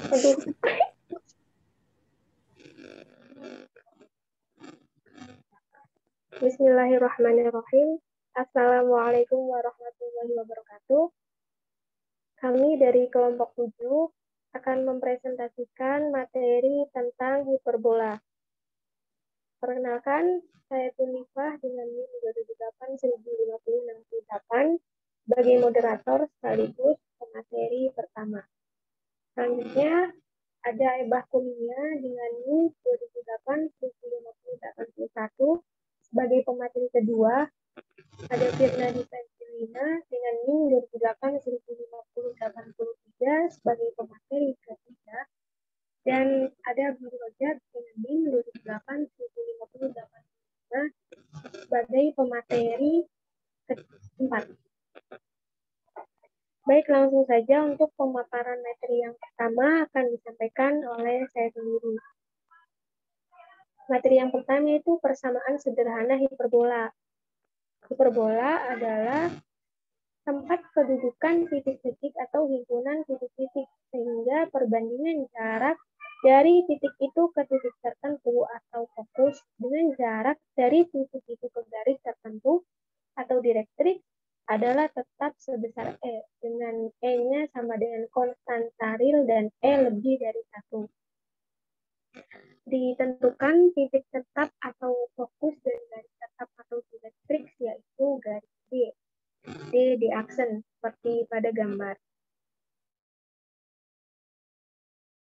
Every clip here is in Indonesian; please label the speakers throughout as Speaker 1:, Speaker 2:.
Speaker 1: Aduh. Bismillahirrahmanirrahim. Assalamualaikum warahmatullahi wabarakatuh. Kami dari kelompok 7 akan mempresentasikan materi tentang hiperbola. Perkenalkan, saya Tunifah dengan NIM 2008-1050-68 sebagai moderator sekaligus pemateri pertama. Selanjutnya, ada Ebah Kuliah dengan NIM 2008-1050-81 sebagai pemateri kedua. Ada Firna Disanjilina dengan NIM 2008-1050-83 sebagai pemateri ketiga. Dan ada Guru Rojak dengan NIM 2008-1050-85 sebagai pemateri keempat. Baik, langsung saja untuk pemaparan materi yang pertama akan disampaikan oleh saya sendiri. Materi yang pertama itu persamaan sederhana hiperbola. Hiperbola adalah tempat kedudukan titik-titik atau himpunan titik-titik, sehingga perbandingan jarak dari titik itu ke titik tertentu atau fokus dengan jarak dari titik itu ke garis tertentu atau direktrix adalah tetap sebesar E, dengan E-nya sama dengan konstanta real dan E lebih dari 1. Ditentukan titik tetap atau fokus dan garis tetap atau direktrix, yaitu garis D. D di aksen, seperti pada gambar.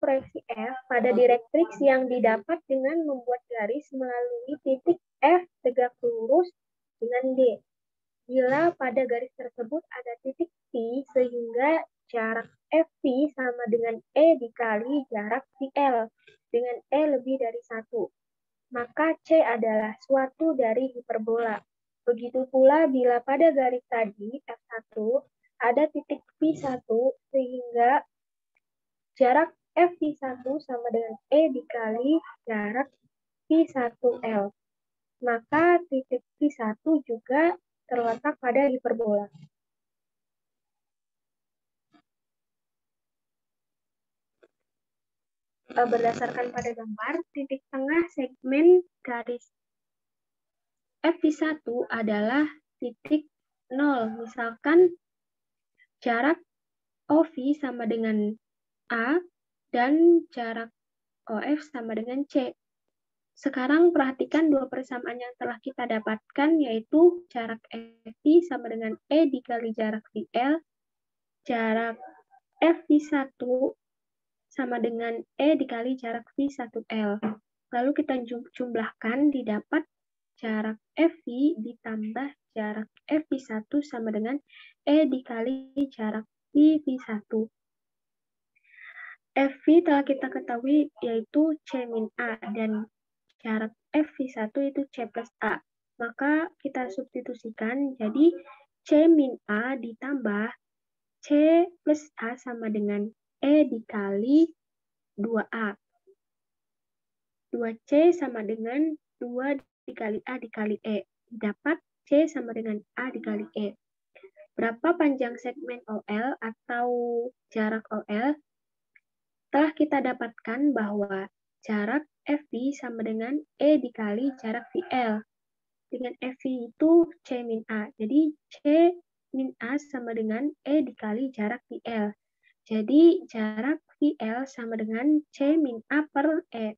Speaker 1: Proyeksi F pada direktrix yang didapat dengan membuat garis melalui titik F tegak lurus dengan D. Bila pada garis tersebut ada titik P, sehingga jarak FP sama dengan E dikali jarak VL dengan E lebih dari 1. Maka C adalah suatu dari hiperbola. Begitu pula bila pada garis tadi, F1, ada titik P1, sehingga jarak F1 sama dengan E dikali jarak P1L. Maka titik P1 juga terletak pada hiperbola. Berdasarkan pada gambar, titik tengah segmen garis F1 adalah titik 0. Misalkan jarak OV sama dengan A dan jarak OF sama dengan C. Sekarang perhatikan dua persamaan yang telah kita dapatkan, yaitu jarak FV sama dengan E dikali jarak VL, jarak FV1 sama dengan E dikali jarak V1L. Lalu kita jumlahkan, didapat jarak FV ditambah jarak FV1 sama dengan E dikali jarak V1. FV telah kita ketahui yaitu C min A, dan jarak FV1 itu C plus A. Maka kita substitusikan, jadi C min A ditambah C plus A sama dengan E dikali 2A. 2C sama dengan 2 dikali A dikali E. Dapat C sama dengan A dikali E. Berapa panjang segmen OL atau jarak OL? Telah kita dapatkan bahwa jarak FV sama dengan E dikali jarak VL. Dengan FV itu C min A. Jadi C min A sama dengan E dikali jarak VL. Jadi jarak VL sama dengan C min A per E.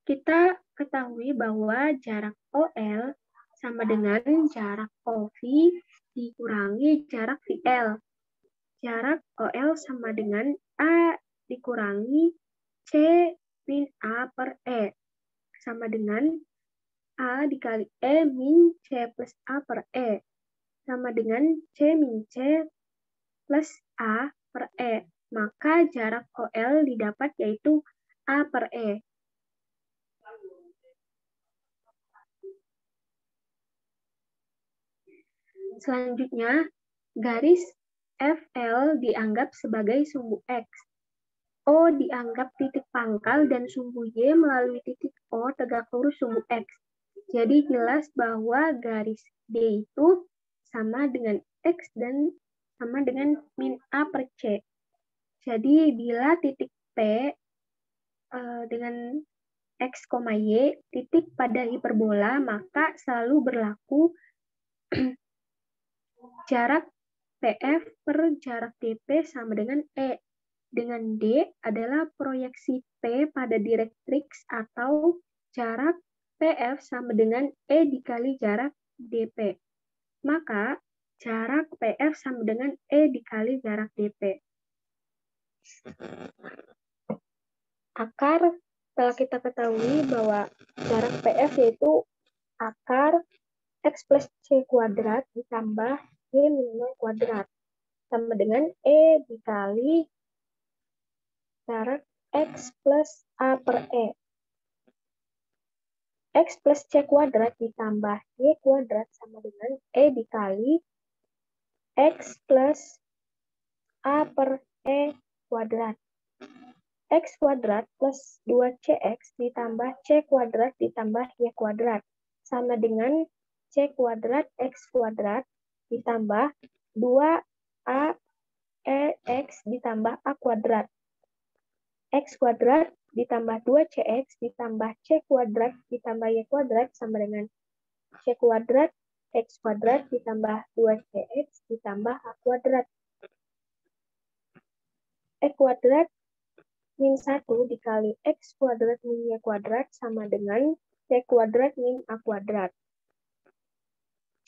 Speaker 1: Kita ketahui bahwa jarak OL sama dengan jarak OV dikurangi jarak VL. Jarak OL sama dengan A dikurangi C min A per E. Sama dengan A dikali E min C plus A per E. Sama dengan C min C plus A per E. Maka jarak OL didapat yaitu A per E. Selanjutnya, garis FL dianggap sebagai sumbu X. O dianggap titik pangkal dan sumbu Y melalui titik O tegak lurus sumbu X. Jadi jelas bahwa garis D itu sama dengan X dan sama dengan min A per C. Jadi bila titik P dengan X, Y, titik pada hiperbola, maka selalu berlaku jarak PF per jarak DP sama dengan E. Dengan D adalah proyeksi P pada direktrix atau jarak PF sama dengan E dikali jarak DP. Maka jarak PF sama dengan E dikali jarak DP. Akar telah kita ketahui bahwa jarak PF yaitu akar X plus C kuadrat ditambah Y minimal kuadrat sama dengan E dikali jarak X plus A per E. X plus C kuadrat ditambah Y kuadrat sama dengan E dikali X plus A per E kuadrat. X kuadrat plus 2CX ditambah C kuadrat ditambah Y kuadrat sama dengan C kuadrat X kuadrat ditambah 2AEX ditambah A kuadrat. X kuadrat ditambah 2CX ditambah C kuadrat ditambah Y kuadrat sama dengan C kuadrat X kuadrat ditambah 2CX ditambah A kuadrat. E kuadrat min 1 dikali X kuadrat min Y kuadrat sama dengan C kuadrat min A kuadrat.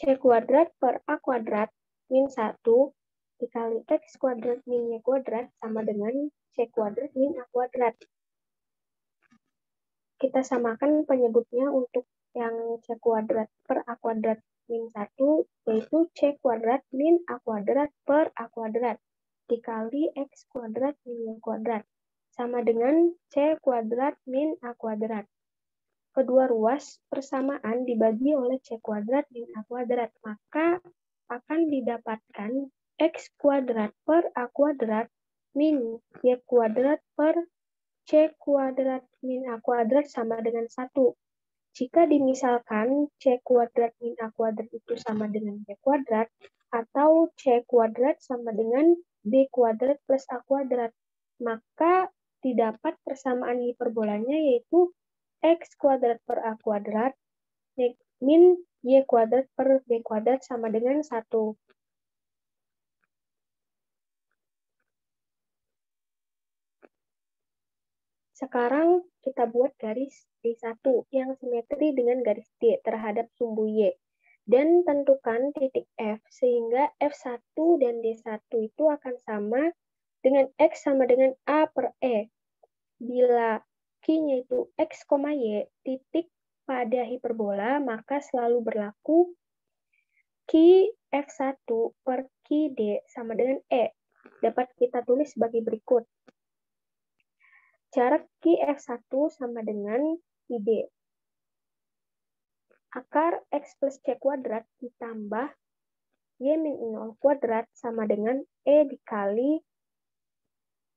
Speaker 1: C kuadrat per A kuadrat min 1 dikali X kuadrat min Y kuadrat sama dengan C kuadrat min A kuadrat. Kita samakan penyebutnya untuk yang C kuadrat per A kuadrat min 1, yaitu C kuadrat min A kuadrat per A kuadrat dikali X kuadrat min Y kuadrat sama dengan C kuadrat min A kuadrat. Kedua ruas persamaan dibagi oleh C kuadrat min A kuadrat, maka akan didapatkan X kuadrat per A kuadrat min Y kuadrat per C kuadrat min A kuadrat sama dengan 1. Jika dimisalkan C kuadrat min A kuadrat itu sama dengan Y kuadrat, atau C kuadrat sama dengan B kuadrat plus A kuadrat, maka didapat persamaan hiperbolanya yaitu X kuadrat per A kuadrat min Y kuadrat per B kuadrat sama dengan 1. Sekarang kita buat garis D1 yang simetri dengan garis D terhadap sumbu Y. Dan tentukan titik F, sehingga F1 dan D1 itu akan sama dengan X sama dengan A per E. Bila Q-nya itu X, Y, titik pada hiperbola, maka selalu berlaku Q F1 per Q D sama dengan E. Dapat kita tulis sebagai berikut. Jarak Q-F1 sama dengan ID. Akar X plus C kuadrat ditambah Y min 0 kuadrat sama dengan E dikali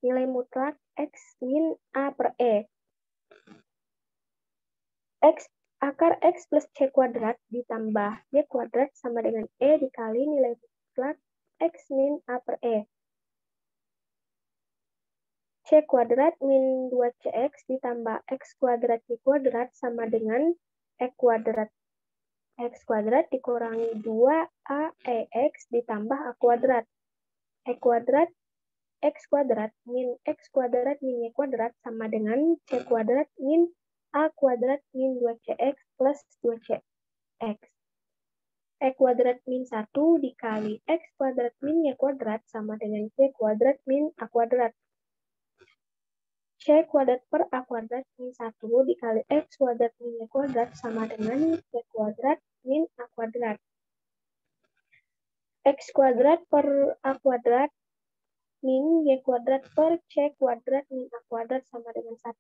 Speaker 1: nilai mutlak X min A per E. Akar X plus C kuadrat ditambah Y kuadrat sama dengan E dikali nilai mutlak X min A per E. C kuadrat min 2CX ditambah X kuadrat Y kuadrat sama dengan E kuadrat. X kuadrat dikurangi 2AEX ditambah A kuadrat. E kuadrat X kuadrat min X kuadrat min Y kuadrat sama dengan C kuadrat min A kuadrat min 2CX plus 2CX. E kuadrat min 1 dikali X kuadrat min Y kuadrat sama dengan C kuadrat min A kuadrat. C kuadrat per A kuadrat min 1 dikali X kuadrat min Y kuadrat sama dengan C kuadrat min A kuadrat. X kuadrat per A kuadrat min Y kuadrat per C kuadrat min A kuadrat sama dengan 1.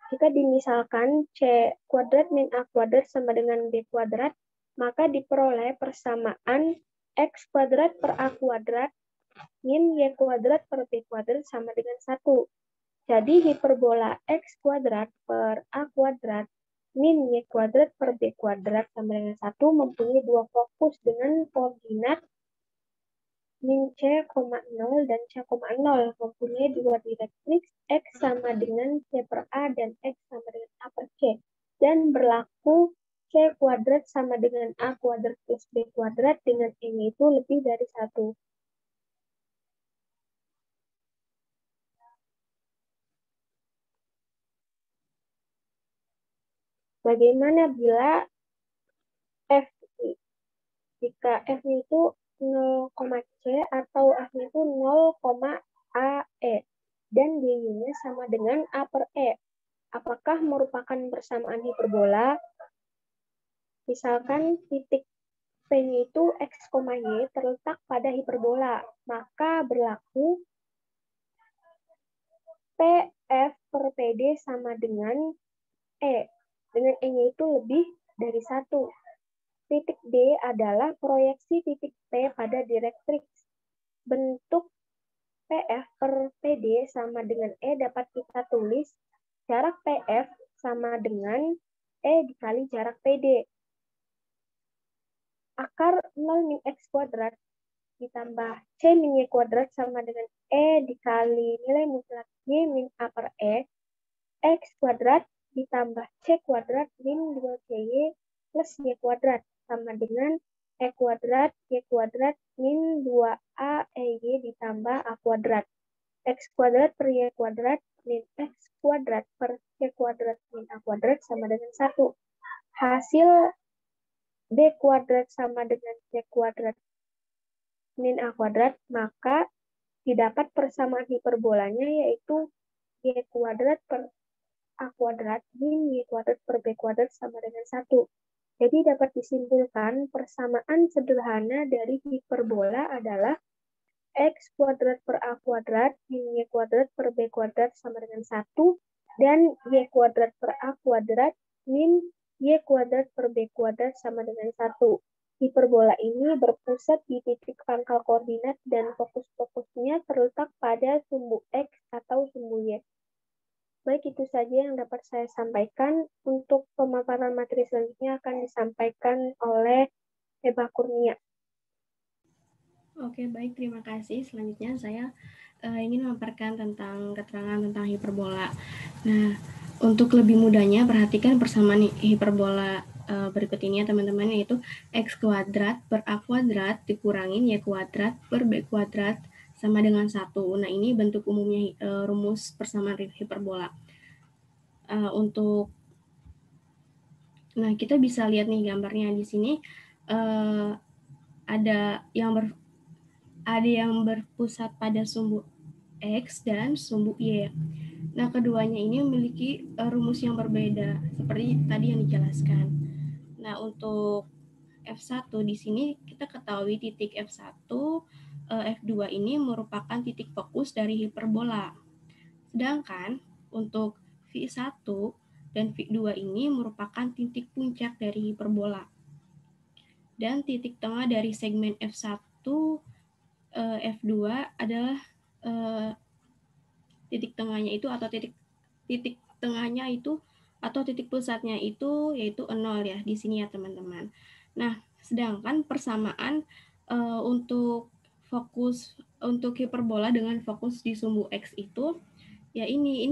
Speaker 1: Jika dimisalkan C kuadrat min A kuadrat sama dengan B kuadrat, maka diperoleh persamaan X kuadrat per A kuadrat min Y kuadrat per B kuadrat sama dengan 1. Jadi hiperbola X kuadrat per A kuadrat min Y kuadrat per B kuadrat sama dengan 1 mempunyai dua fokus dengan koordinat min C,0 dan C,0 mempunyai dua direktriks X sama dengan C per A dan X sama dengan A per C. Dan berlaku C kuadrat sama dengan A kuadrat plus B kuadrat dengan N itu lebih dari 1. Bagaimana bila F jika F itu 0,C atau F itu 0,AE dan D-nya sama dengan A per E? Apakah merupakan persamaan hiperbola? Misalkan titik P-nya itu X, Y terletak pada hiperbola, maka berlaku PF per PD sama dengan E, dengan E-nya itu lebih dari 1. Titik D adalah proyeksi titik P pada direktriks. Bentuk PF per PD sama dengan E dapat kita tulis jarak PF sama dengan E dikali jarak PD. Akar 0 min X kuadrat ditambah C min Y kuadrat sama dengan E dikali nilai mutlak Y min A per E. X kuadrat ditambah C kuadrat min 2CY plus Y kuadrat sama dengan E kuadrat Y kuadrat min 2A EY ditambah A kuadrat. X kuadrat per Y kuadrat min X kuadrat per C kuadrat min A kuadrat sama dengan 1. Hasil B kuadrat sama dengan C kuadrat min A kuadrat, maka didapat persamaan hiperbolanya yaitu Y kuadrat per A kuadrat min Y kuadrat per B kuadrat sama dengan 1. Jadi dapat disimpulkan persamaan sederhana dari hiperbola adalah X kuadrat per A kuadrat min Y kuadrat per B kuadrat sama dengan 1 dan Y kuadrat per A kuadrat min Y kuadrat per B kuadrat sama dengan 1. Hiperbola ini berpusat di titik pangkal koordinat dan fokus-fokusnya terletak pada sumbu X atau sumbu Y. Baik, itu saja yang dapat saya sampaikan. Untuk pemaparan materi selanjutnya akan disampaikan oleh Eba Kurnia.
Speaker 2: Oke, baik. Terima kasih. Selanjutnya saya ingin memaparkan tentang keterangan tentang hiperbola. Nah, untuk lebih mudahnya, perhatikan persamaan hiperbola berikut ini ya teman-teman, yaitu X kuadrat per A kuadrat dikurangin Y kuadrat per B kuadrat sama dengan 1. Nah, ini bentuk umumnya rumus persamaan hiperbola. Nah, kita bisa lihat nih gambarnya di sini ada yang berpusat pada sumbu X dan sumbu Y. Nah, keduanya ini memiliki rumus yang berbeda seperti tadi yang dijelaskan. Nah, untuk F1 di sini kita ketahui titik F1, F2 ini merupakan titik fokus dari hiperbola. Sedangkan untuk V1 dan V2 ini merupakan titik puncak dari hiperbola. Dan titik tengah dari segmen F1, F2 adalah titik tengahnya itu atau titik tengahnya itu atau titik pusatnya itu yaitu 0 ya di sini ya teman-teman. Nah, sedangkan persamaan untuk hiperbola dengan fokus di sumbu X itu ya ini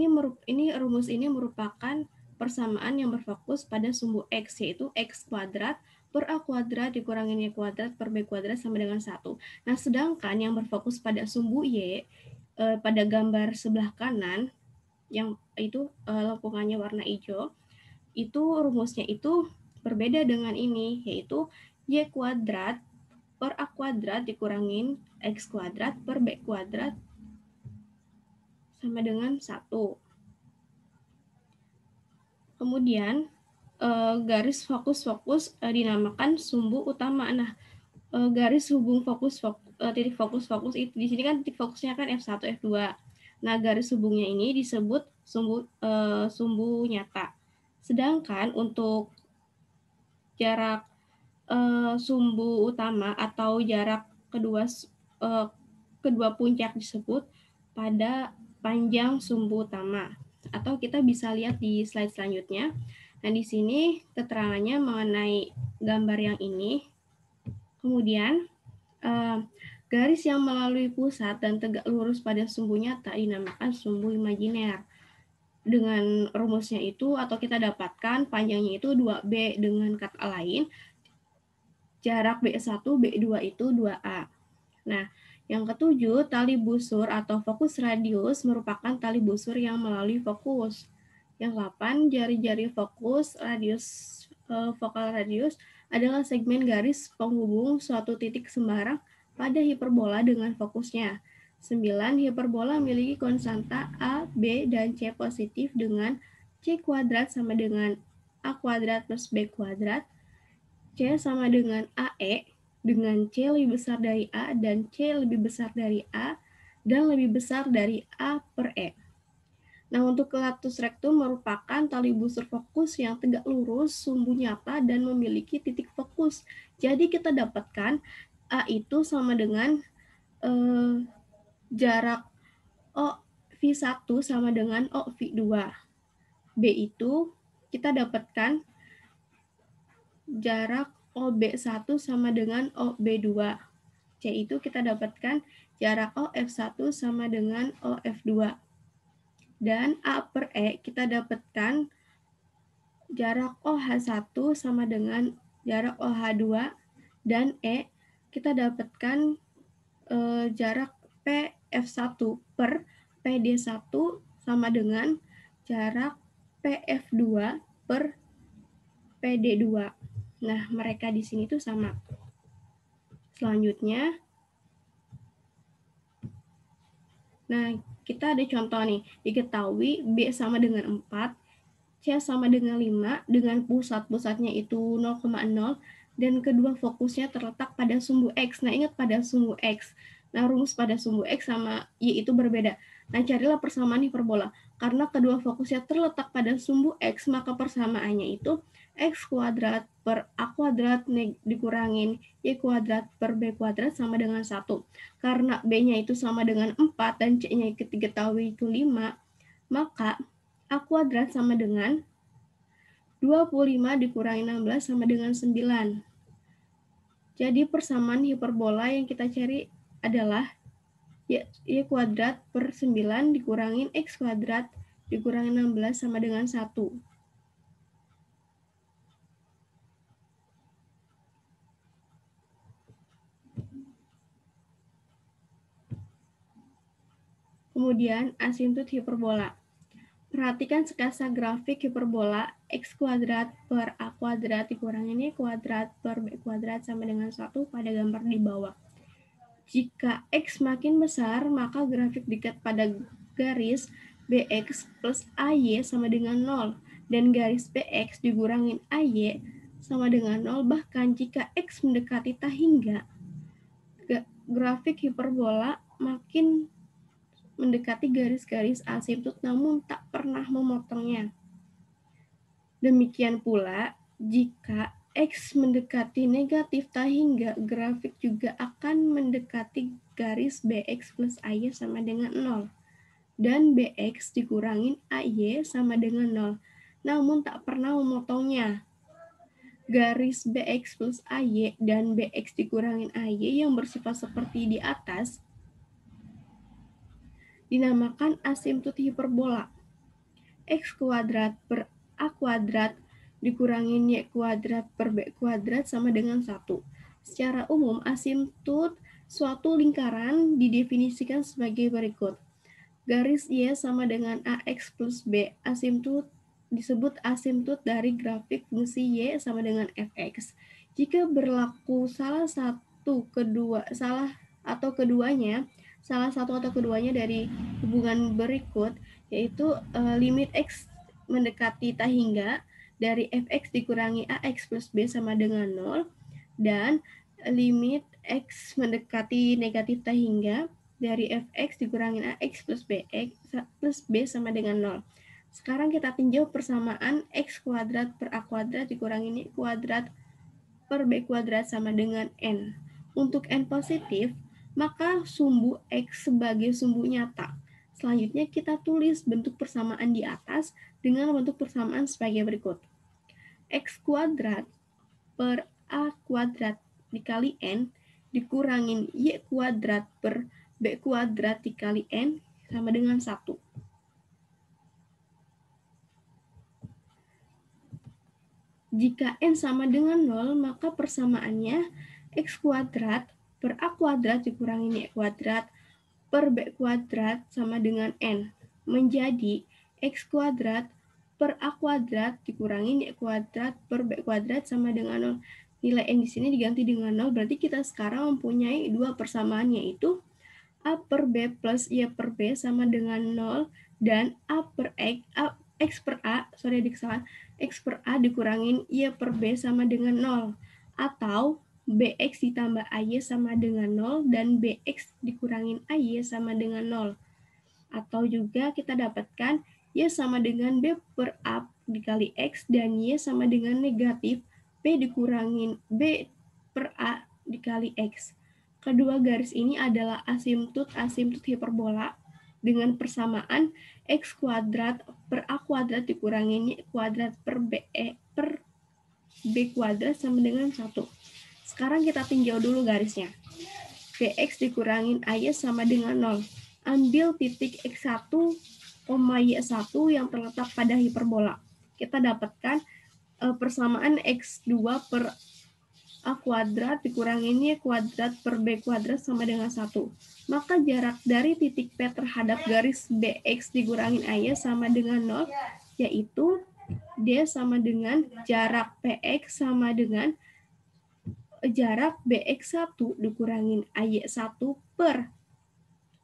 Speaker 2: rumus ini merupakan persamaan yang berfokus pada sumbu X, yaitu X kuadrat per A kuadrat dikurangin Y kuadrat per B kuadrat sama dengan 1. Nah, sedangkan yang berfokus pada sumbu Y pada gambar sebelah kanan yang itu lengkungannya warna hijau, itu rumusnya itu berbeda dengan ini, yaitu Y kuadrat per A kuadrat dikurangin X kuadrat per B kuadrat sama dengan 1. Kemudian garis fokus-fokus dinamakan sumbu utama. Nah, garis hubung titik fokus-fokus itu di sini kan titik fokusnya kan F1, F2. Nah, garis hubungnya ini disebut sumbu nyata. Sedangkan untuk jarak sumbu utama atau jarak kedua puncak disebut pada panjang sumbu utama. Atau kita bisa lihat di slide selanjutnya. Nah, di sini keterangannya mengenai gambar yang ini. Kemudian Garis yang melalui pusat dan tegak lurus pada sumbu nyata dinamakan sumbu imajiner. Dengan rumusnya itu, atau kita dapatkan panjangnya itu 2B, dengan kata lain, jarak B1, B2 itu 2A. Nah, yang ketujuh, tali busur atau fokus radius merupakan tali busur yang melalui fokus. Yang 8, jari-jari fokus radius vokal radius adalah segmen garis penghubung suatu titik sembarang pada hiperbola dengan fokusnya. 9, hiperbola memiliki konstanta A, B, dan C positif dengan C kuadrat sama dengan A kuadrat plus B kuadrat, C sama dengan AE, dengan C lebih besar dari A dan C lebih besar dari A dan lebih besar dari A per E. Nah, untuk latus rectum merupakan tali busur fokus yang tegak lurus, sumbu nyata, dan memiliki titik fokus. Jadi kita dapatkan A itu sama dengan jarak O V1 sama dengan O V2. B itu kita dapatkan jarak OB1 sama dengan OB2. C itu kita dapatkan jarak OF1 sama dengan OF2. Dan A per E kita dapatkan jarak OH1 sama dengan jarak OH2. Dan E kita dapatkan jarak PF1 per PD1 sama dengan jarak PF2 per PD2. Nah, mereka di sini tuh sama. Selanjutnya, nah, kita ada contoh nih. Diketahui B sama dengan 4, C sama dengan 5, dengan pusat-pusatnya itu 0,0, dan kedua fokusnya terletak pada sumbu X. Nah, ingat pada sumbu X. Nah, rumus pada sumbu X sama Y itu berbeda. Nah, carilah persamaan hiperbola. Karena kedua fokusnya terletak pada sumbu X, maka persamaannya itu X kuadrat per A kuadrat dikurangin Y kuadrat per B kuadrat sama dengan 1. Karena B-nya itu sama dengan 4 dan C-nya diketahui itu 5, maka A kuadrat sama dengan 25 dikurangi 16 sama dengan 9. Jadi persamaan hiperbola yang kita cari adalah Y kuadrat per 9 dikurangin X kuadrat dikurangi 16 sama dengan 1. Kemudian asimptot hiperbola. Perhatikan sketsa grafik hiperbola X kuadrat per A kuadrat dikurangin Y kuadrat per B kuadrat sama dengan 1 pada gambar di bawah. Jika X makin besar, maka grafik dekat pada garis BX plus AY sama dengan 0. Dan garis BX dikurangin AY sama dengan 0. Bahkan jika X mendekati tahingga, grafik hiperbola makin mendekati garis-garis asimptot namun tak pernah memotongnya. Demikian pula, jika X mendekati negatif tahingga, grafik juga akan mendekati garis BX plus AY sama dengan 0. Dan BX dikurangin AY sama dengan 0. Namun tak pernah memotongnya. Garis BX plus AY dan BX dikurangin AY yang bersifat seperti di atas dinamakan asimptot hiperbola. X kuadrat per A kuadrat dikurangin Y kuadrat per B kuadrat sama dengan 1. Secara umum, asimptot suatu lingkaran didefinisikan sebagai berikut. Garis Y sama dengan AX plus B. Asimptot disebut asimptot dari grafik fungsi Y sama dengan Fx. Jika berlaku salah satu atau keduanya dari hubungan berikut, yaitu limit X mendekati tahingga dari Fx dikurangi Ax plus B sama dengan 0, dan limit X mendekati negatif tahingga dari Fx dikurangi Ax plus B sama dengan 0. Sekarang kita tinjau persamaan X kuadrat per A kuadrat dikurangi Y kuadrat per B kuadrat sama dengan N. Untuk N positif, maka sumbu X sebagai sumbu nyata. Selanjutnya kita tulis bentuk persamaan di atas dengan bentuk persamaan sebagai berikut. X kuadrat per A kuadrat dikali N dikurangin Y kuadrat per B kuadrat dikali N sama dengan 1. Jika N sama dengan 0, maka persamaannya X kuadrat per A kuadrat dikurangin Y kuadrat per B kuadrat sama dengan N. Menjadi X kuadrat per A kuadrat dikurangin Y kuadrat per B kuadrat sama dengan 0. Nilai N di sini diganti dengan 0, berarti kita sekarang mempunyai dua persamaan, yaitu A per B plus Y per B sama dengan 0, dan X per A dikurangin Y per B sama dengan 0. Atau BX ditambah AY sama dengan 0, dan BX dikurangin AY sama dengan 0. Atau juga kita dapatkan Y sama dengan B per A dikali X, dan Y sama dengan negatif B dikurangin B per A dikali X. Kedua garis ini adalah asimtut hiperbola dengan persamaan X kuadrat per A kuadrat dikurangin Y kuadrat per B kuadrat sama dengan 1. Sekarang kita tinjau dulu garisnya. Bx dikurangin AY sama dengan 0. Ambil titik X1, Y1 yang terletak pada hiperbola. Kita dapatkan persamaan X2 per A kuadrat dikurangin Y kuadrat per B kuadrat sama dengan 1. Maka jarak dari titik P terhadap garis BX dikurangin AY sama dengan 0, yaitu D sama dengan jarak PX sama dengan jarak BX1 dikurangin AY1 per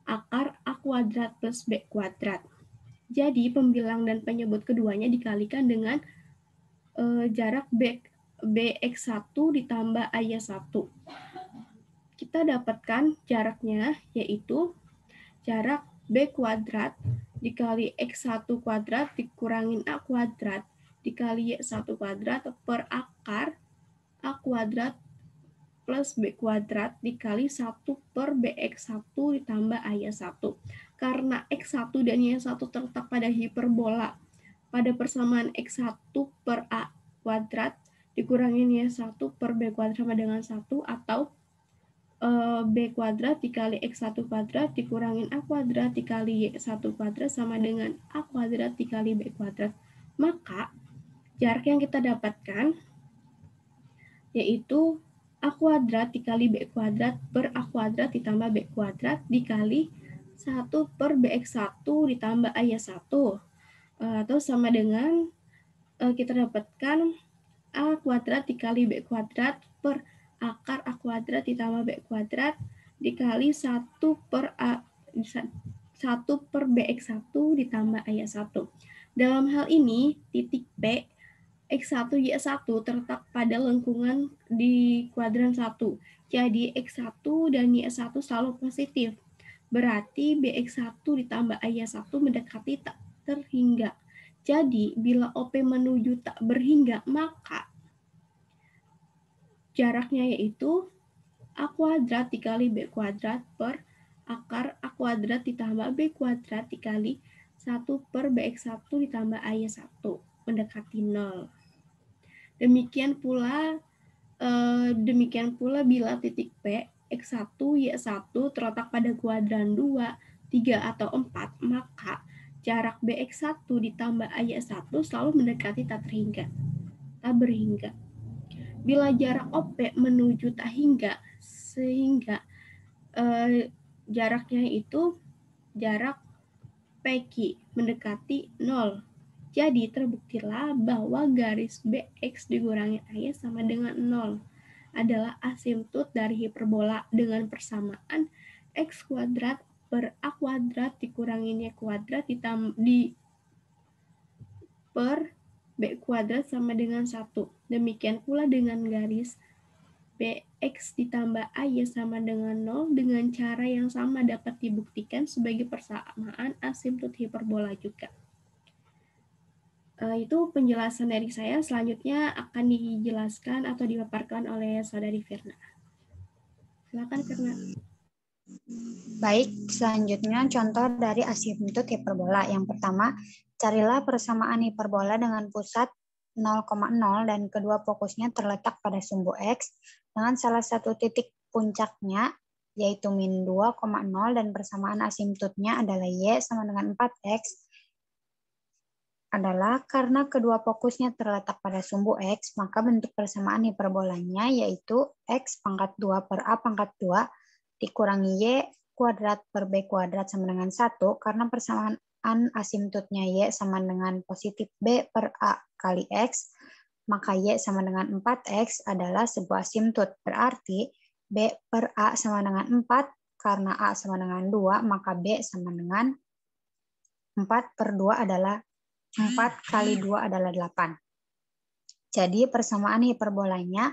Speaker 2: akar A kuadrat plus B kuadrat. Jadi pembilang dan penyebut keduanya dikalikan dengan jarak BX1 ditambah AY1. Kita dapatkan jaraknya, yaitu jarak B kuadrat dikali X1 kuadrat dikurangin A kuadrat dikali Y1 kuadrat per akar A kuadrat plus B kuadrat dikali 1 per BX1 ditambah AY1. Karena X1 dan Y1 terletak pada hiperbola, pada persamaan X1 per A kuadrat dikurangin Y1 per B kuadrat sama dengan 1, atau B kuadrat dikali X1 kuadrat dikurangin A kuadrat dikali Y1 kuadrat sama dengan A kuadrat dikali B kuadrat. Maka jarak yang kita dapatkan yaitu A kuadrat dikali B kuadrat per A kuadrat ditambah B kuadrat dikali 1 per BX1 ditambah AY1. Atau sama dengan kita dapatkan A kuadrat dikali B kuadrat per akar A kuadrat ditambah B kuadrat dikali 1 per BX1 ditambah AY1. Dalam hal ini, titik P X1, Y1 terletak pada lengkungan di kuadran 1. Jadi X1 dan Y1 selalu positif. Berarti BX1 ditambah AY1 mendekati tak terhingga. Jadi bila OP menuju tak berhingga, maka jaraknya yaitu A kuadrat dikali B kuadrat per akar A kuadrat ditambah B kuadrat dikali 1 per BX1 ditambah AY1 mendekati 0. Demikian pula bila titik P, X1, Y1 terletak pada kuadran 2, 3, atau 4, maka jarak BX1 ditambah AY1 selalu mendekati tak berhingga. Bila jarak OP menuju tak hingga, sehingga jaraknya itu jarak PQ mendekati 0. Jadi terbuktilah bahwa garis BX dikurangi AY sama dengan 0 adalah asimtut dari hiperbola dengan persamaan X kuadrat per A kuadrat dikurangin Y kuadrat per B kuadrat sama dengan 1. Demikian pula dengan garis BX ditambah AY sama dengan 0 dengan cara yang sama dapat dibuktikan sebagai persamaan asimtut hiperbola juga. Itu penjelasan dari saya. Selanjutnya akan dijelaskan atau dipaparkan oleh Saudari Firna. Silakan Firna.
Speaker 3: Baik, selanjutnya contoh dari asimtut hiperbola. Yang pertama, carilah persamaan hiperbola dengan pusat 0,0 dan kedua fokusnya terletak pada sumbu X dengan salah satu titik puncaknya yaitu min 2,0 dan persamaan asimtotnya adalah Y sama dengan 4X adalah karena kedua fokusnya terletak pada sumbu X, maka bentuk persamaan hiperbolanya yaitu X pangkat 2 per A pangkat 2 dikurangi Y kuadrat per B kuadrat sama dengan 1, karena persamaan asimtotnya Y sama dengan positif B per A kali X, maka Y sama dengan 4X adalah sebuah asimtot. Berarti B per A sama dengan 4, karena A sama dengan 2, maka B sama dengan 4 per 2 adalah 4 kali 2 adalah 8. Jadi persamaan hiperbolanya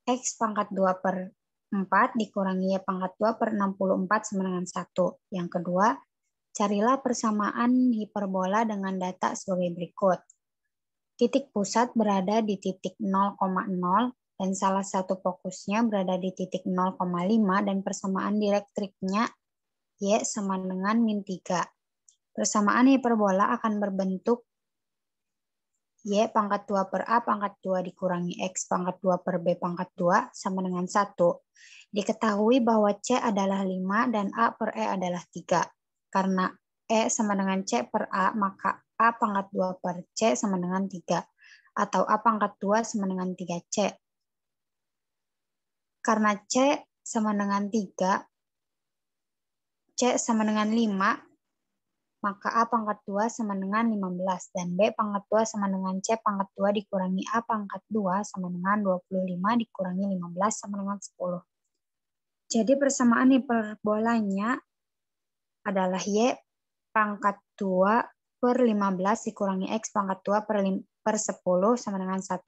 Speaker 3: X pangkat 2 per 4 dikurangi Y pangkat 2 per 64 sama dengan 1. Yang kedua, carilah persamaan hiperbola dengan data sebagai berikut. Titik pusat berada di titik 0,0 dan salah satu fokusnya berada di titik 0,5 dan persamaan direktriknya Y sama dengan min 3. Persamaan hiperbola akan berbentuk Y pangkat 2 per A pangkat 2 dikurangi X pangkat 2 per B pangkat 2 sama dengan 1. Diketahui bahwa C adalah 5 dan A per E adalah 3. Karena E sama dengan C per A, maka A pangkat 2 per C sama dengan 3. Atau A pangkat 2 sama dengan 3C. Karena C sama dengan 3, C sama dengan 5, maka A pangkat 2 sama dengan 15, dan B pangkat 2 sama dengan C pangkat 2 dikurangi A pangkat 2 sama dengan 25 dikurangi 15 sama dengan 10. Jadi persamaan hiperbolanya adalah Y pangkat 2 per 15 dikurangi X pangkat 2 per 10 sama dengan 1.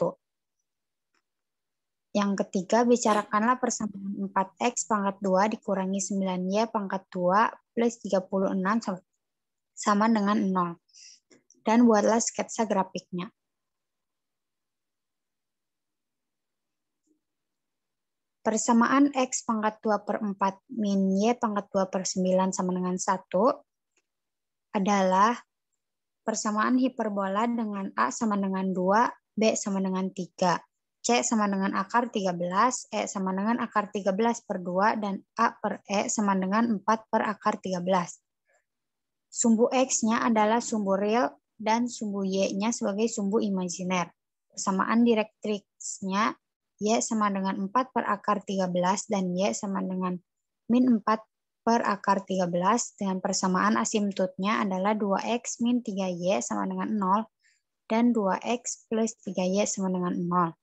Speaker 3: Yang ketiga, bicarakanlah persamaan 4X pangkat 2 dikurangi 9Y pangkat 2 plus 36 sama dengan 0. Dan buatlah sketsa grafiknya. Persamaan X pangkat 2 per 4 min Y pangkat 2 per 9 sama dengan 1 adalah persamaan hiperbola dengan A sama dengan 2, B sama dengan 3, C sama dengan akar 13, E sama dengan akar 13 per 2, dan A per E sama dengan 4 per akar 13. Sumbu X-nya adalah sumbu real dan sumbu Y-nya sebagai sumbu imajiner. Persamaan direktriksnya Y sama dengan 4 per akar 13 dan Y sama dengan min 4 per akar 13 dengan persamaan asimtotnya adalah 2X min 3Y sama dengan 0 dan 2X plus 3Y sama dengan 0.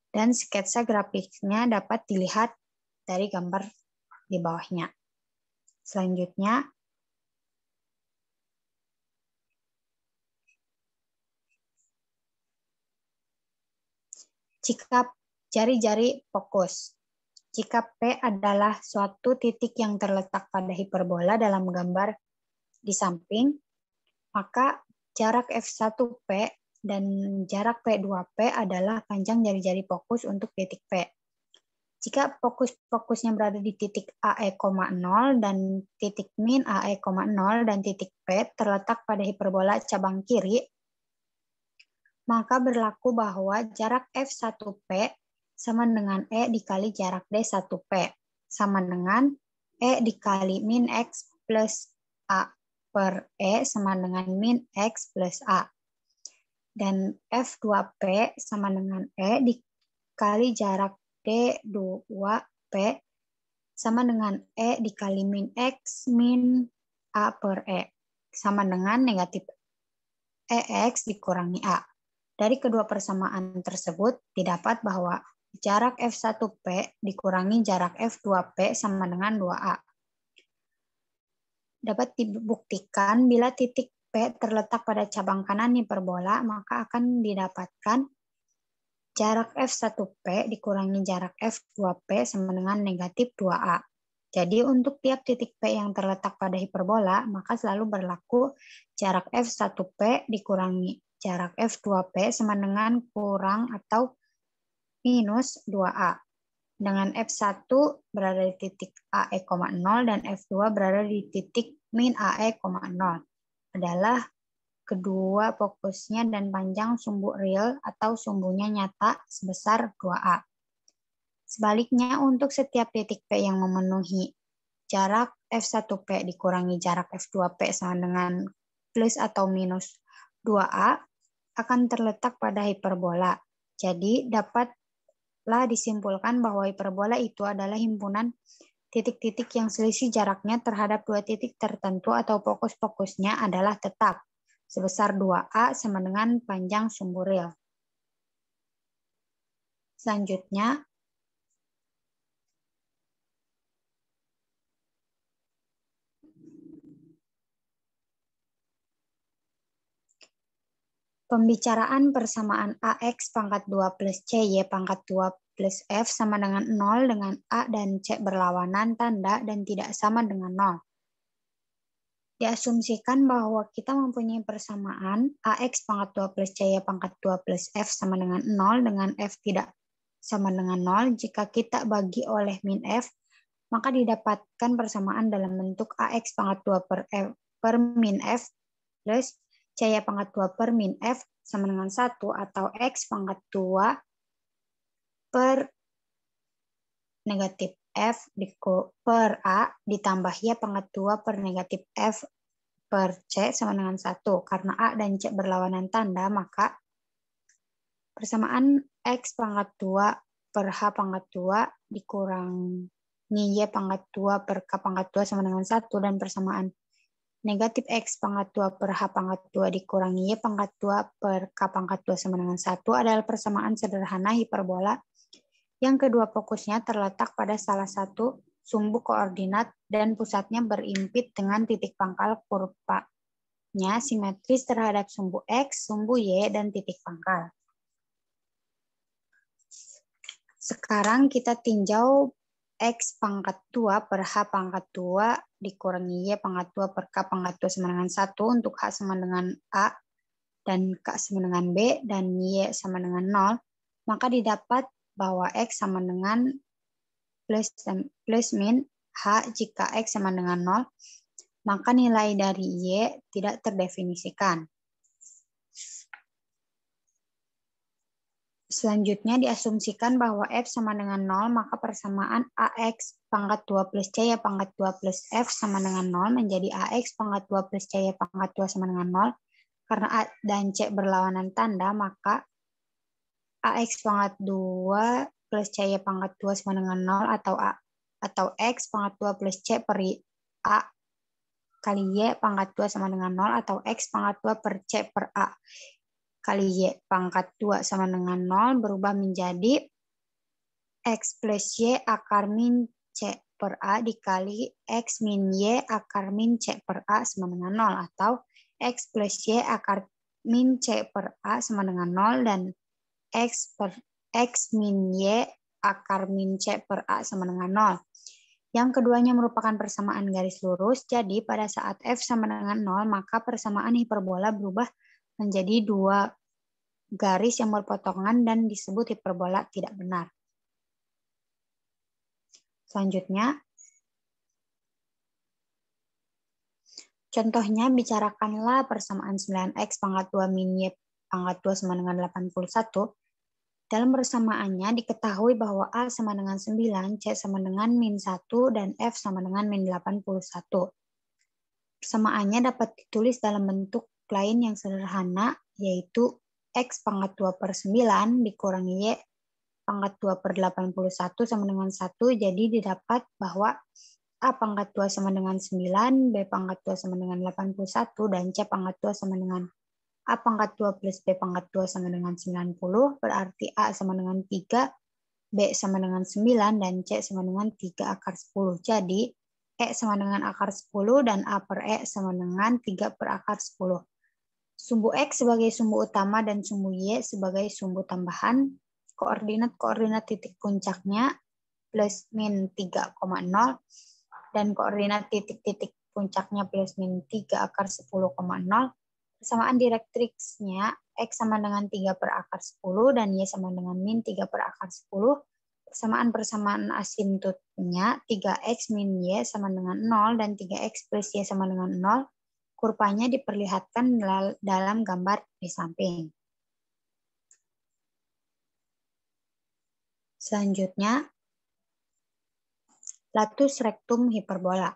Speaker 3: Dan sketsa grafiknya dapat dilihat dari gambar di bawahnya. Selanjutnya, jika jari-jari fokus. Jika P adalah suatu titik yang terletak pada hiperbola dalam gambar di samping, maka jarak F1P dan jarak P2P adalah panjang jari-jari fokus untuk titik P. Jika fokusnya berada di titik AE, 0 dan titik min AE, 0 dan titik P terletak pada hiperbola cabang kiri, maka berlaku bahwa jarak F1P sama dengan E dikali jarak D1P sama dengan E dikali min X plus A per E sama dengan min X plus A. Dan F2P sama dengan E dikali jarak D2P sama dengan E dikali min X min A per E sama dengan negatif EX dikurangi A. Dari kedua persamaan tersebut didapat bahwa jarak F1P dikurangi jarak F2P sama dengan 2A. Dapat dibuktikan bila titik P terletak pada cabang kanan hiperbola, maka akan didapatkan jarak F1P dikurangi jarak F2P sama dengan negatif 2A. Jadi untuk tiap titik P yang terletak pada hiperbola, maka selalu berlaku jarak F1P dikurangi jarak F2P sama dengan kurang atau minus 2A. Dengan F1 berada di titik AE, 0 dan F2 berada di titik min AE, 0. Adalah kedua fokusnya dan panjang sumbu real atau sumbunya nyata sebesar 2A. Sebaliknya, untuk setiap titik P yang memenuhi jarak F1P dikurangi jarak F2P sama dengan plus atau minus 2A akan terletak pada hiperbola. Jadi, dapatlah disimpulkan bahwa hiperbola itu adalah himpunan titik-titik yang selisih jaraknya terhadap dua titik tertentu atau fokus-fokusnya adalah tetap, sebesar 2A sama dengan panjang sumbu real. Selanjutnya, pembicaraan persamaan AX pangkat 2 plus CY pangkat 2 plus F sama dengan 0 dengan A dan C berlawanan tanda dan tidak sama dengan 0. Diasumsikan bahwa kita mempunyai persamaan AX pangkat 2 plus CY pangkat 2 plus F sama dengan 0 dengan F tidak sama dengan 0. Jika kita bagi oleh min F, maka didapatkan persamaan dalam bentuk AX pangkat 2 per min F plus CY pangkat 2 per min F sama dengan 1 atau X pangkat 2 per negatif F per A ditambah Y pangkat 2 per negatif F per C sama dengan 1. Karena A dan C berlawanan tanda, maka persamaan X pangkat 2 per H pangkat 2 dikurangi Y pangkat 2 per K pangkat 2 sama dengan 1, dan persamaan negatif X pangkat 2 per H pangkat 2 dikurangi Y pangkat 2 per K pangkat 2 sama dengan 1 adalah persamaan sederhana hiperbola yang kedua fokusnya terletak pada salah satu sumbu koordinat dan pusatnya berimpit dengan titik pangkal kurvanya simetris terhadap sumbu X, sumbu Y, dan titik pangkal. Sekarang kita tinjau X pangkat 2 per H pangkat 2 dikurangi Y pangkat 2 per K pangkat 2 sama dengan 1 untuk H sama dengan A dan K sama dengan B dan Y sama dengan 0, maka didapat bahwa X sama dengan plus min H jika X sama dengan 0, maka nilai dari Y tidak terdefinisikan. Selanjutnya diasumsikan bahwa F sama dengan 0, maka persamaan AX pangkat 2 plus C pangkat 2 plus F sama dengan 0 menjadi AX pangkat 2 plus C pangkat 2 sama dengan 0. Karena A dan C berlawanan tanda, maka AX pangkat 2 plus C pangkat 2 sama dengan 0 atau X pangkat 2 plus C per A kali Y pangkat 2 sama dengan 0 atau X pangkat 2 per C per A kali Y pangkat 2 sama dengan 0 berubah menjadi X plus Y akar min C per A dikali X min Y akar min C per A sama dengan 0 atau X plus Y akar min C per A sama dengan 0 dan X min Y akar min C per A sama dengan 0. Yang keduanya merupakan persamaan garis lurus, jadi pada saat F sama dengan 0, maka persamaan hiperbola berubah menjadi dua garis yang berpotongan dan disebut hiperbola tidak benar. Selanjutnya, contohnya bicarakanlah persamaan 9X pangkat 2 min Y pangkat 2 sama dengan 81. Dalam persamaannya diketahui bahwa A sama dengan 9, C sama dengan min 1, dan F sama dengan min 81. Persamaannya dapat ditulis dalam bentuk lain yang sederhana, yaitu X pangkat 2 per 9 dikurangi Y pangkat 2 per 81 sama dengan 1. Jadi didapat bahwa A pangkat 2 sama dengan 9, B pangkat 2 sama dengan 81, dan C pangkat 2 sama dengan A pangkat 2 plus B pangkat 2 sama dengan 90, berarti A sama dengan 3, B sama dengan 9, dan C sama dengan 3 akar 10. Jadi, E sama dengan akar 10 dan A per E sama dengan 3 per akar 10. Sumbu X sebagai sumbu utama dan sumbu Y sebagai sumbu tambahan. Koordinat-koordinat titik puncaknya plus min 3,0 dan koordinat titik-titik puncaknya plus min 3 akar 10,0. Persamaan direktriksnya X sama dengan 3 per akar 10 dan Y sama dengan min 3 per akar 10. Persamaan asimptotnya 3X min Y sama dengan 0 dan 3X plus Y sama dengan 0. Kurvanya diperlihatkan dalam gambar di samping. Selanjutnya, Latus rectum hiperbola.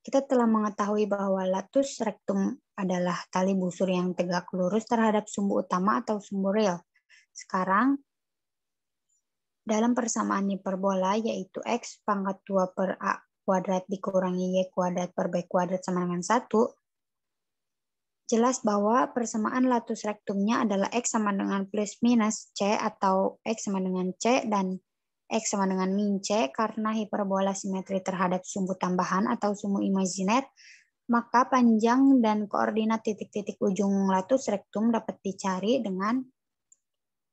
Speaker 3: Kita telah mengetahui bahwa latus rectum adalah tali busur yang tegak lurus terhadap sumbu utama atau sumbu real. Sekarang, dalam persamaan hiperbola, yaitu X pangkat 2 per A kuadrat dikurangi Y kuadrat per B kuadrat sama dengan 1, jelas bahwa persamaan latus rectumnya adalah X sama dengan plus minus C atau X sama dengan C dan X sama dengan min C karena hiperbola simetri terhadap sumbu tambahan atau sumbu imajiner, maka panjang dan koordinat titik-titik ujung latus rectum dapat dicari dengan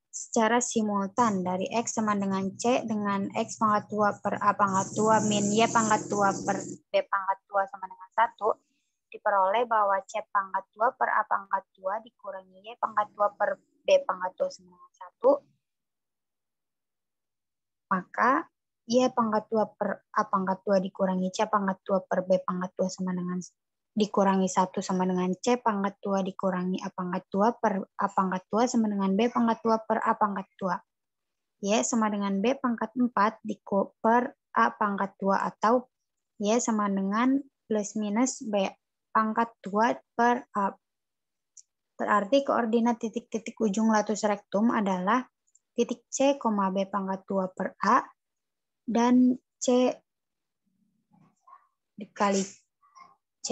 Speaker 3: secara simultan dari X sama dengan C dengan X pangkat 2 per A pangkat 2 min Y pangkat 2 per B pangkat 2 sama dengan 1, diperoleh bahwa C pangkat 2 per A pangkat 2 dikurangi Y pangkat 2 per B pangkat 2 sama dengan 1, maka Y pangkat 2 per A pangkat 2 dikurangi C pangkat 2 per B pangkat 2 sama dengan dikurangi 1 sama dengan C pangkat 2 dikurangi A pangkat 2 per A pangkat 2 sama dengan B pangkat 2 per A pangkat 2. Y sama dengan B pangkat 4 per A pangkat 2 atau Y sama dengan plus minus B pangkat 2 per A. Berarti koordinat titik-titik ujung latus rectum adalah titik C, B pangkat 2 per A dan C dikali C,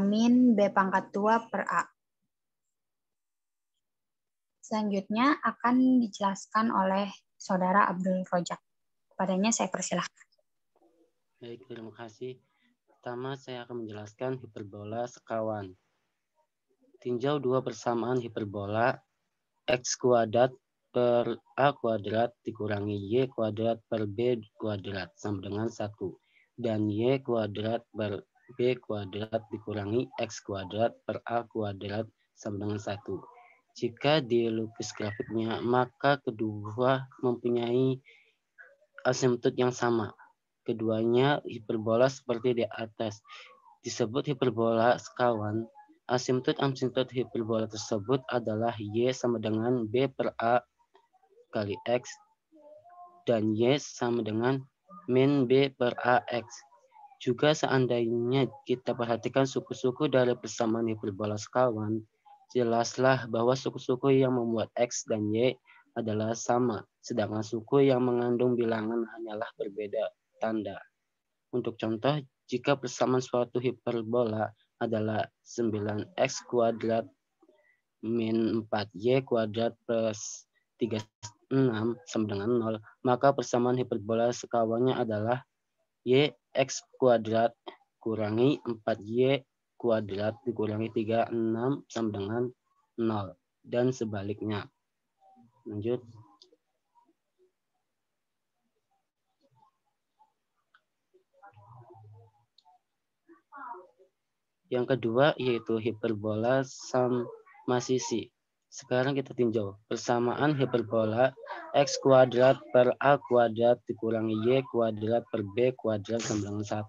Speaker 3: min B pangkat 2 per A. Selanjutnya akan dijelaskan oleh Saudara Abdul Rojak. Padanya saya persilahkan.
Speaker 4: Baik, terima kasih. Pertama, saya akan menjelaskan hiperbola sekawan. Tinjau dua persamaan hiperbola X kuadrat per A kuadrat dikurangi Y kuadrat per B kuadrat sama dengan 1. Dan Y kuadrat per B kuadrat dikurangi X kuadrat per A kuadrat sama dengan 1. Jika dilukis grafiknya, maka kedua mempunyai asimtot yang sama. Keduanya hiperbola seperti di atas. Disebut hiperbola sekawan. Asimtot hiperbola tersebut adalah Y sama dengan B per A kali X dan Y sama dengan min B per AX. Juga seandainya kita perhatikan suku-suku dari persamaan hiperbola sekawan, jelaslah bahwa suku-suku yang membuat X dan Y adalah sama, sedangkan suku yang mengandung bilangan hanyalah berbeda tanda. Untuk contoh, jika persamaan suatu hiperbola adalah 9x kuadrat min 4y kuadrat plus 36 sama dengan 0, maka persamaan hiperbola sekawannya adalah y x kuadrat kurangi 4y kuadrat dikurangi 36 sama dengan 0 dan sebaliknya. Lanjut. Yang kedua yaitu hiperbola sama sisi. Sekarang kita tinjau persamaan hiperbola x kuadrat per a kuadrat dikurangi y kuadrat per b kuadrat sama dengan 1.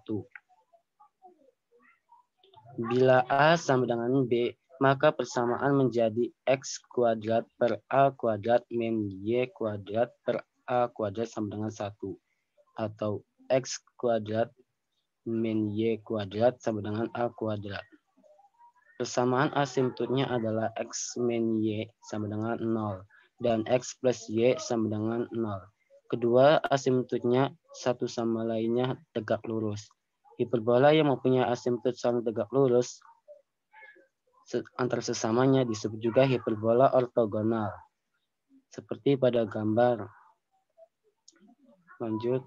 Speaker 4: Bila a sama dengan b, maka persamaan menjadi x kuadrat per a kuadrat min y kuadrat per a kuadrat sama dengan 1. Atau x kuadrat min y kuadrat sama dengan a kuadrat. Persamaan asimtotnya adalah x min y sama dengan 0 dan x plus y sama dengan 0. Kedua asimtotnya satu sama lainnya tegak lurus. Hiperbola yang mempunyai asimtot saling tegak lurus antar sesamanya disebut juga hiperbola ortogonal. Seperti pada gambar. Lanjut.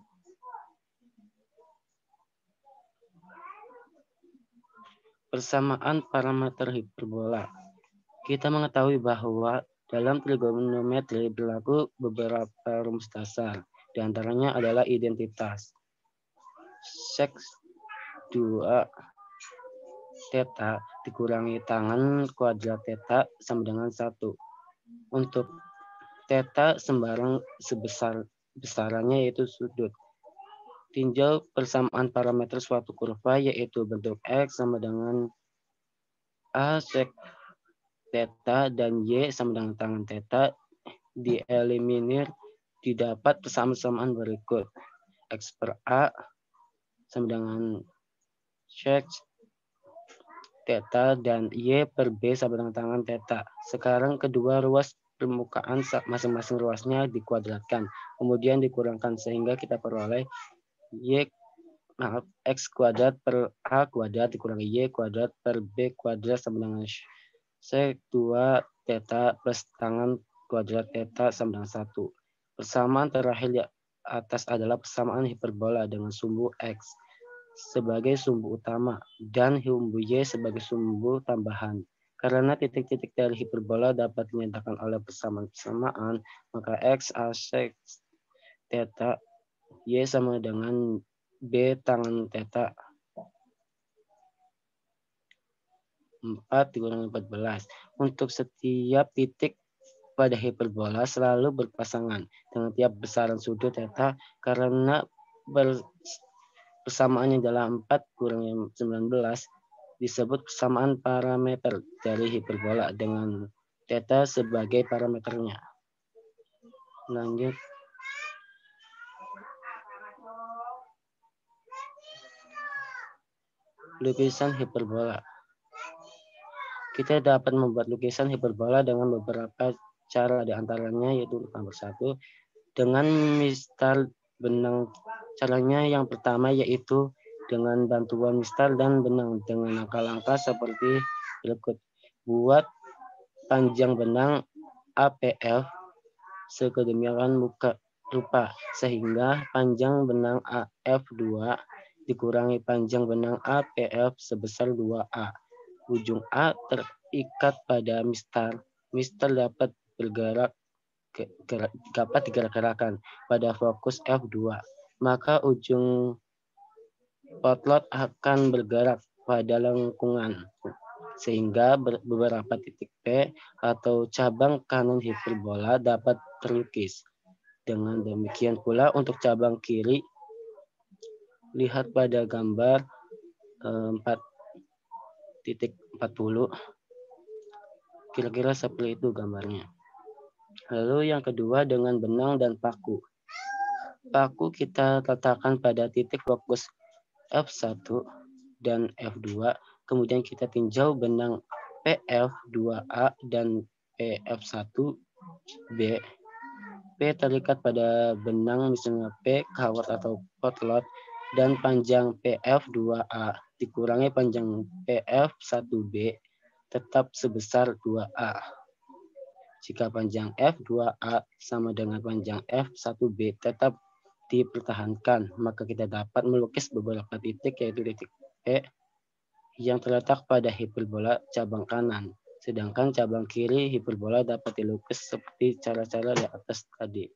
Speaker 4: Persamaan parameter hiperbola. Kita mengetahui bahwa dalam trigonometri berlaku beberapa rumus dasar. Di antaranya adalah identitas. Sek 2 theta dikurangi tangan kuadrat theta sama dengan 1. Untuk theta sembarang besarannya yaitu sudut. Tinjau persamaan parameter suatu kurva yaitu bentuk X sama dengan A sek theta dan Y sama dengan tangan theta dieliminir, didapat persamaan berikut. X per A sama dengan sec theta dan Y per B sama dengan tangan theta. Sekarang kedua ruas permukaan masing-masing ruasnya dikuadratkan, kemudian dikurangkan sehingga kita peroleh X kuadrat per A kuadrat dikurangi Y kuadrat per B kuadrat sama dengan sec 2 theta plus tangan kuadrat theta sama dengan 1. Persamaan terakhir di atas adalah persamaan hiperbola dengan sumbu X sebagai sumbu utama dan sumbu Y sebagai sumbu tambahan. Karena titik-titik dari hiperbola dapat dinyatakan oleh persamaan-persamaan, maka X A sec theta Y sama dengan B tangan theta 4 dikurangi 14. Untuk setiap titik pada hiperbola selalu berpasangan dengan tiap besaran sudut theta karena persamaannya adalah 4 kurangi 19 disebut persamaan parameter dari hiperbola dengan theta sebagai parameternya. Lanjut. Lukisan hiperbola. Kita dapat membuat lukisan hiperbola dengan beberapa cara, diantaranya yaitu nomor 1 dengan mistar benang. Caranya yang pertama yaitu dengan bantuan mistar dan benang dengan langkah-langkah seperti berikut. Buat panjang benang APF sedemikian rupa sehingga panjang benang AF2 dikurangi panjang benang APF sebesar 2A. Ujung A terikat pada mistar. Mistar dapat digerak-gerakan pada fokus F2. Maka ujung potlot akan bergerak pada lengkungan sehingga beberapa titik P atau cabang kanan hiperbola dapat terlukis. Dengan demikian pula untuk cabang kiri, lihat pada gambar 4.40. Kira-kira seperti itu gambarnya. Lalu yang kedua dengan benang dan paku. Paku kita letakkan pada titik fokus F1 dan F2. Kemudian kita tinjau benang PF2A dan PF1B. P terikat pada benang misalnya P kawat atau potlot dan panjang PF2A dikurangi panjang PF1B tetap sebesar 2A. Jika panjang F2A sama dengan panjang F1B tetap dipertahankan, maka kita dapat melukis beberapa titik yaitu titik P yang terletak pada hiperbola cabang kanan. Sedangkan cabang kiri hiperbola dapat dilukis seperti cara-cara di atas tadi.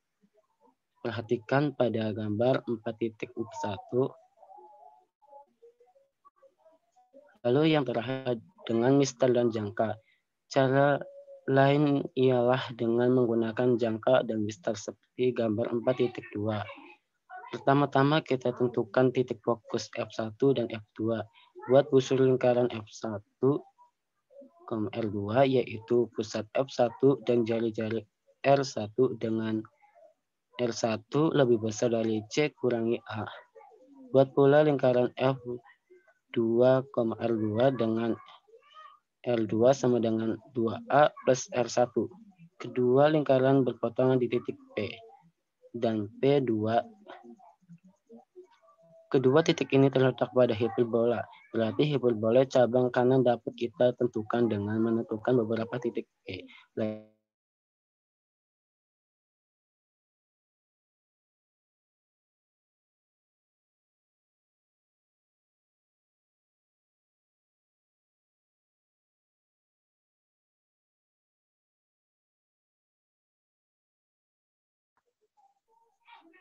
Speaker 4: Perhatikan pada gambar 4.1. Lalu yang terakhir dengan mistar dan jangka. Cara lain ialah dengan menggunakan jangka dan mistar seperti gambar 4.2. Pertama-tama kita tentukan titik fokus F1 dan F2. Buat busur lingkaran F1, R2 yaitu pusat F1 dan jari-jari R1 dengan R1 lebih besar dari C kurangi A. Buat pula lingkaran F2, R2 dengan R2 sama dengan 2A plus R1. Kedua lingkaran berpotongan di titik P dan P2. Kedua titik ini terletak pada hiperbola. Berarti hiperbola cabang kanan dapat kita tentukan dengan menentukan beberapa titik P.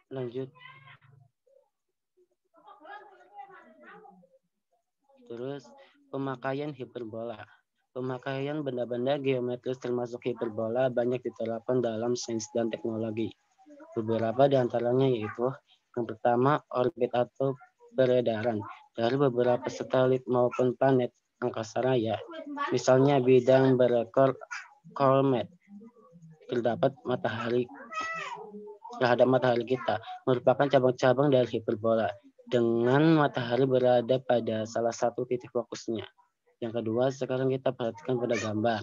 Speaker 4: Lanjut. Terus pemakaian hiperbola. Pemakaian benda-benda geometris termasuk hiperbola banyak diterapkan dalam sains dan teknologi. Beberapa di antaranya yaitu yang pertama orbit atau peredaran dari beberapa satelit maupun planet angkasa raya. Misalnya bidang berekor Comet terdapat matahari terhadap matahari kita merupakan cabang-cabang dari hiperbola dengan matahari berada pada salah satu titik fokusnya. Yang kedua, sekarang kita perhatikan pada gambar.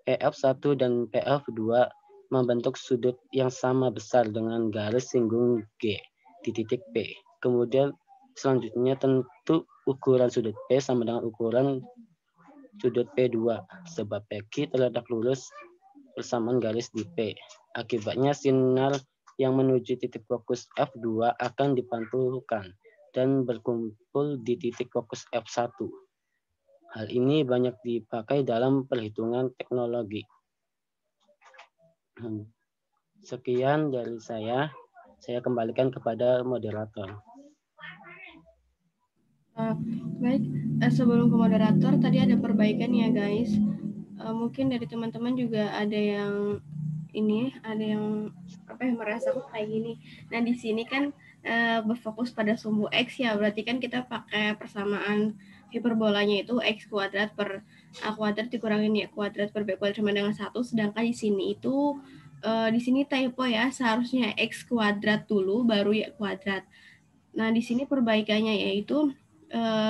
Speaker 4: PF1 dan PF2 membentuk sudut yang sama besar dengan garis singgung G di titik P. Kemudian selanjutnya tentu ukuran sudut P sama dengan ukuran sudut P2 sebab PQ terletak lurus bersamaan garis di P. Akibatnya sinar yang menuju titik fokus F2 akan dipantulkan dan berkumpul di titik fokus F1. Hal ini banyak dipakai dalam perhitungan teknologi. Sekian dari saya kembalikan kepada moderator.
Speaker 2: Baik, sebelum ke moderator, tadi ada perbaikan ya guys. Mungkin dari teman-teman juga ada yang merasa kok kayak gini. Nah di sini kan berfokus pada sumbu X ya, berarti kan kita pakai persamaan hiperbolanya itu X kuadrat per A kuadrat dikurangin Y kuadrat per B kuadrat sama dengan 1, sedangkan di sini itu di sini typo ya, seharusnya X kuadrat dulu baru Y kuadrat. Nah di sini perbaikannya yaitu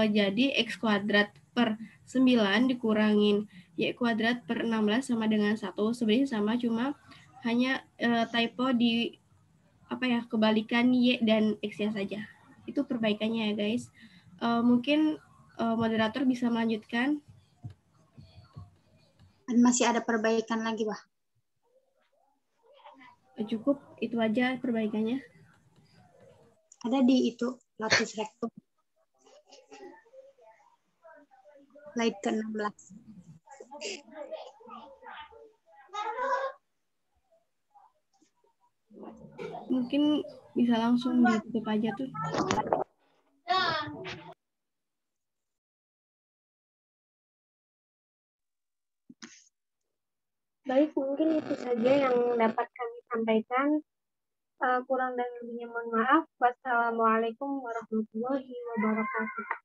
Speaker 2: jadi X kuadrat per 9 dikurangin Y kuadrat per 16 sama dengan 1, sebenarnya sama, cuma hanya typo di kebalikan Y dan X-nya saja. Itu perbaikannya ya guys. Mungkin moderator bisa melanjutkan.
Speaker 3: Dan masih ada perbaikan lagi, Bah.
Speaker 2: Cukup, itu aja perbaikannya.
Speaker 3: Ada di itu, latus rectum. Slide ke-16.
Speaker 2: Mungkin bisa langsung ditutup aja tuh.
Speaker 1: Baik, mungkin itu saja yang dapat kami sampaikan. Kurang dan lebihnya mohon maaf. Wassalamualaikum warahmatullahi wabarakatuh.